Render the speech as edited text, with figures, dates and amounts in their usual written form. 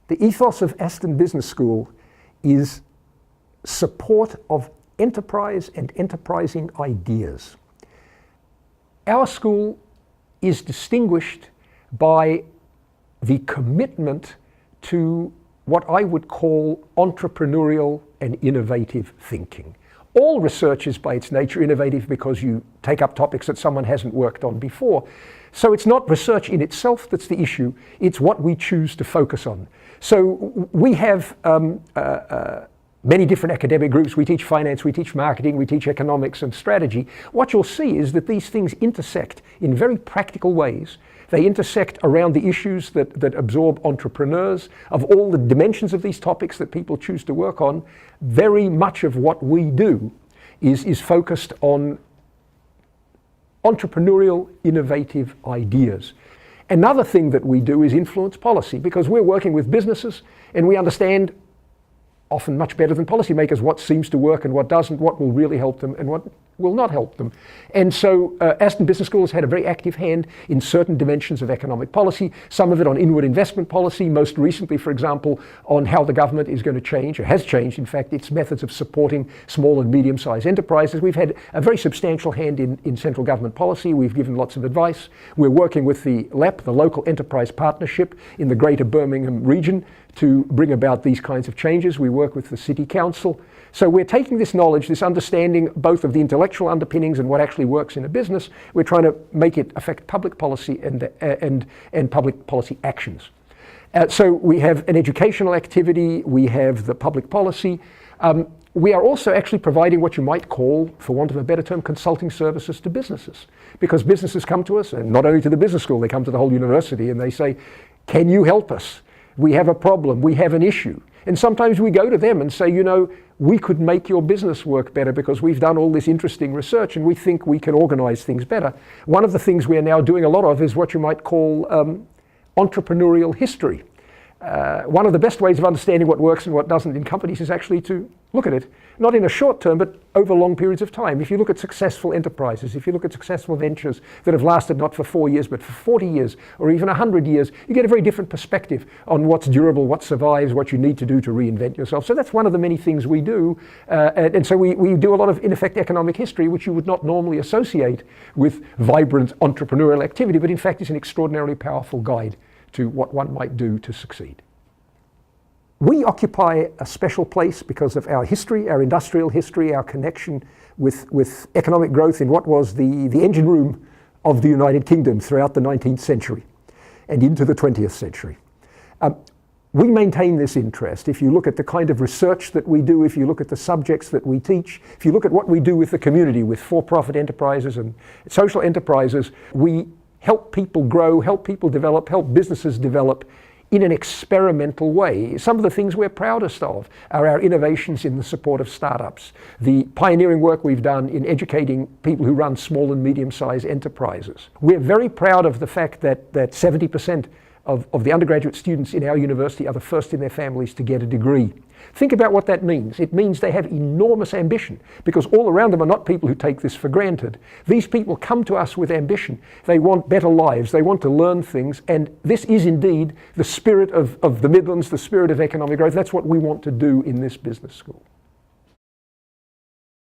The ethos of Aston Business School is support of enterprise and enterprising ideas. Our school is distinguished by the commitment to what I would call entrepreneurial and innovative thinking. All research is by its nature innovative because you take up topics that someone hasn't worked on before. So it's not research in itself that's the issue, it's what we choose to focus on. So we have many different academic groups. We teach finance, we teach marketing, we teach economics and strategy. What you'll see is that these things intersect in very practical ways. They intersect around the issues that absorb entrepreneurs. Of all the dimensions of these topics that people choose to work on, very much of what we do is focused on entrepreneurial, innovative ideas. Another thing that we do is influence policy, because we're working with businesses and we understand often much better than policymakers what seems to work and what doesn't, what will really help them and what will not help them. And so Aston Business School has had a very active hand in certain dimensions of economic policy, some of it on inward investment policy, most recently, for example, on how the government is going to change, or has changed, in fact, its methods of supporting small and medium-sized enterprises. We've had a very substantial hand in central government policy. We've given lots of advice. We're working with the LEP, the Local Enterprise Partnership, in the Greater Birmingham region to bring about these kinds of changes. We work with the City Council. So we're taking this knowledge, this understanding both of the intellectual underpinnings and what actually works in a business. We're trying to make it affect public policy and public policy actions. So we have an educational activity, we have the public policy. We are also actually providing what you might call, for want of a better term, consulting services to businesses. Because businesses come to us, and not only to the business school, they come to the whole university and they say, can you help us? We have a problem, we have an issue. And sometimes we go to them and say, you know, we could make your business work better because we've done all this interesting research and we think we can organize things better. One of the things we are now doing a lot of is what you might call entrepreneurial history. One of the best ways of understanding what works and what doesn't in companies is actually to look at it, not in a short term, but over long periods of time. If you look at successful enterprises, if you look at successful ventures that have lasted not for 4 years, but for 40 years, or even 100 years, you get a very different perspective on what's durable, what survives, what you need to do to reinvent yourself. So that's one of the many things we do. And so we do a lot of, in effect, economic history, which you would not normally associate with vibrant entrepreneurial activity, but in fact is an extraordinarily powerful guide to what one might do to succeed. We occupy a special place because of our history, our industrial history, our connection with economic growth in what was the engine room of the United Kingdom throughout the 19th century and into the 20th century. We maintain this interest. If you look at the kind of research that we do, if you look at the subjects that we teach, if you look at what we do with the community, with for-profit enterprises and social enterprises, we help people grow, help people develop, help businesses develop in an experimental way. Some of the things we're proudest of are our innovations in the support of startups, the pioneering work we've done in educating people who run small and medium-sized enterprises. We're very proud of the fact that 70% of the undergraduate students in our university are the first in their families to get a degree. Think about what that means. It means they have enormous ambition because all around them are not people who take this for granted. These people come to us with ambition. They want better lives. They want to learn things. And this is indeed the spirit of the Midlands, the spirit of economic growth. That's what we want to do in this business school.